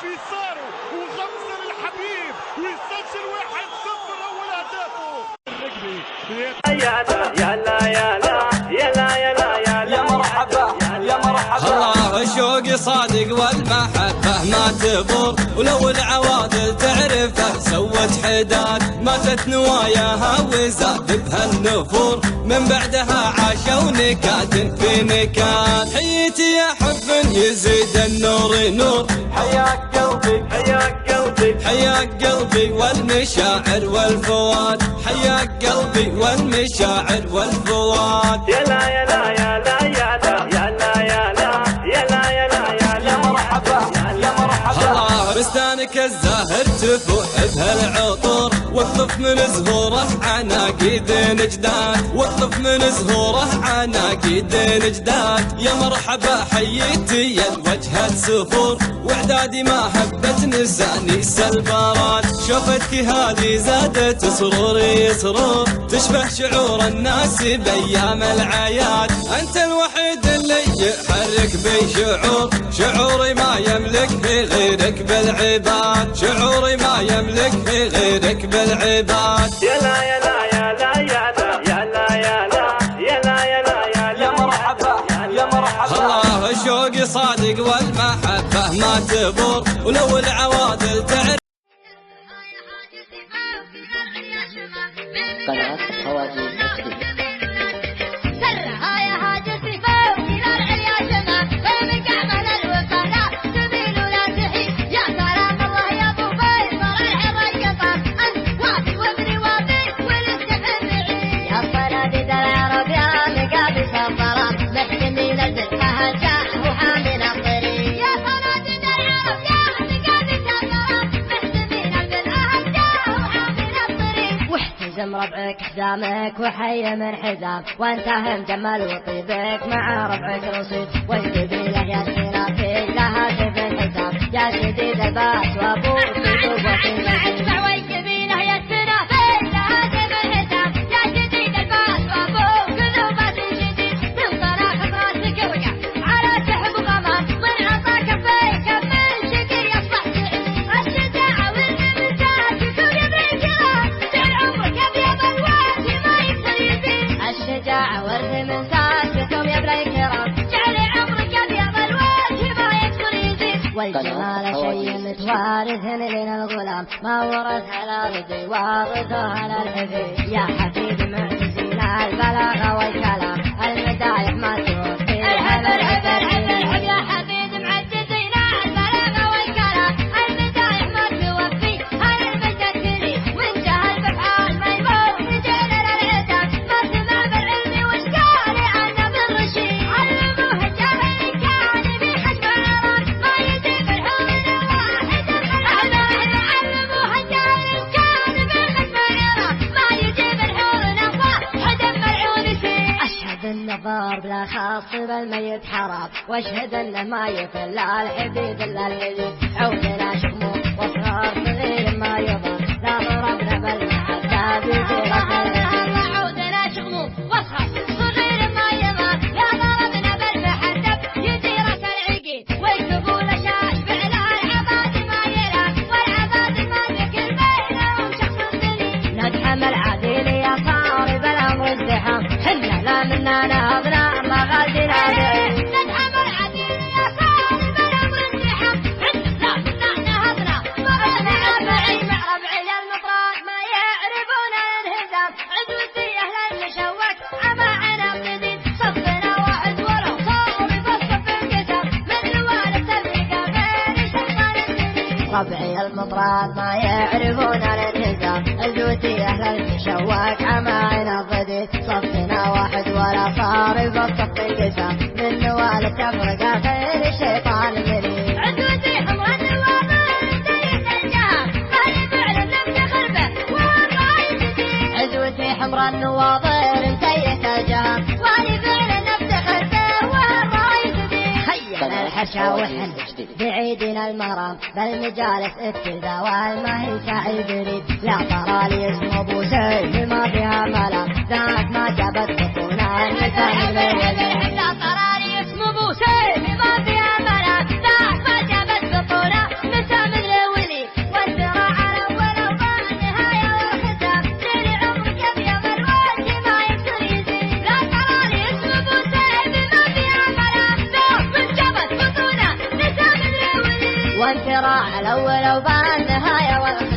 بيساره وخمسه للحبيب ويسجل 1-0 اول اهدافه. الركبي يا لا يا لا يا لا يا لا يا لا يا لا يا مرحبا يا مرحبا. الله الشوق صادق والمحبة ما تبور، ولو العوادل تعرفه سوت حداد، ماتت نواياها وزاد بها النفور، من بعدها عاشوا نكاد في نكاد. حيتي يا حب يزيد النور نور، حياك قلبي حياك قلبي حياك قلبي والمشاعر والفؤاد، حياك قلبي والمشاعر والفؤاد. يا لا يا لا يا لا يا لا يا لا يا لا يا لا يا لا يا لا يا مرحبا يا مرحبا. الله بستانك الزاهر تفوح بهالعطور، واقطف من زهوره عناقيد نجداد، واقطف من زهوره عناقيد نجداد. يا مرحبا حييتي الوجه السفور، واعدادي ما هبت نساني سلبارات، شوفتك هذه زادت سروري سرور، تشبه شعور الناس بايام العياد. انت الوحيد اللي يحرك بي شعور، شعوري ما يملك في غيرك بالعباد، شعوري ما يملك في غيرك بالعباد. يا لا يا لا يا لا يا لا يا لا يا لا يا لا يا لا يا لا يا مرحبا يا مرحبا. الله الشوق صادق والمحبة ما تبور، ولو العوادل تعرف. قناة خواجي تشكيل. ربعك حزامك وحي من حزام، وانتهم جمال وطيبك مع ربعك رصيد، وانتبه له يا سنافي لها سيف الحزام، يا شديد الباس وابوك تدوب وطيب الحزام. وانتبه له يا سنافي لها سيف الحزام، يا شديد الباس وابوك تدوب شديد، من صلاح راسك وقع على سحب غمام، من عطا كفيك من شقي يصبح سعيد. الشجاعة والنمسات يكون يبري كرام، طول عمرك ابيض الوجه ما يقدر يزيد. الشجاعة ورد من ساكتكم يا بني الكرام، جعل عمرك ابيض الوجه ما يقدر يزيد. والجمال شيء متوارث لنا الغلام، ما ورث على رضي وارثه على الحفيد. يا حفيد معتزين البلاغة والكلام، المدايح ما توفي الحب الحب الحب الحب. يا حفيد معتزين البلاغة والكلام، المدايح ما توفي على المتكلين، وانتهى البحار ميمون رجال العتاب، ما سمع بالعلم وش قال عنه بالرشيد. علموه الجاهل كان بحجم العراق، ما يجيب الحور واحد علموه الجاهل كان بحجم العراق، ما يجيب الحور واحد ملعون فيه. اشهد النظار بلا خاص بالميت حرام، واشهد انه ما يفل الحبيب الا الحبيب. عودنا شموع واصرار صغير ما يضر، لا ضربنا بالمحبه بجرح الغيب. عودنا شموع واصرار صغير ما يضر، لا ضربنا بالمحبه يجرح العقيد. ويكتبوا لشاش فعل العباد ما يلام، والعباد ما ذكر بينهم شخص دليل. نتحمل عديل يا صارب الامر ازدحام، حنا لا منا نهضنا ما غادنا بعيد. نتحمل عديل يا صارب الامر ازدحام، حنا لا منا نهضنا ما غادنا بعيد. مع ربعي المطراد ما يعرفون الانهزام، عدوتي اهل المشوك عما عناقدين. صفنا واحد ولو صار بصف القسم، من الوالد تفرقه غير شيطان السنين. ربعي المطراد ما يعرفون الانهزام، عدوتي اهل المشوك عما عناقدين. صفنا واحد ولا صار بصف القسم، من الوالد تفرقه غير شيطان السنين. عدوتي حمر النواظر انتهت الجهه، مالي فعل نفتخر به والراي جديد. عدوتي حمر النواظر انتهت الجهه، مالي فعل نفتخر به والراي جديد. خينا الحشا وحن بعيدنا المرام، بالمجالس ابتدى والما هي سعي بريد. لا ترى لي اسم ابو سيف ما فيها ملام، ذاك ما جابت بطونا النساء بالوجه. لا ترى لي اسم ابو سيف ما فيها ملام، ذاك ما جابت بطونا النساء وانت راعى الأول وبالنهاية والخير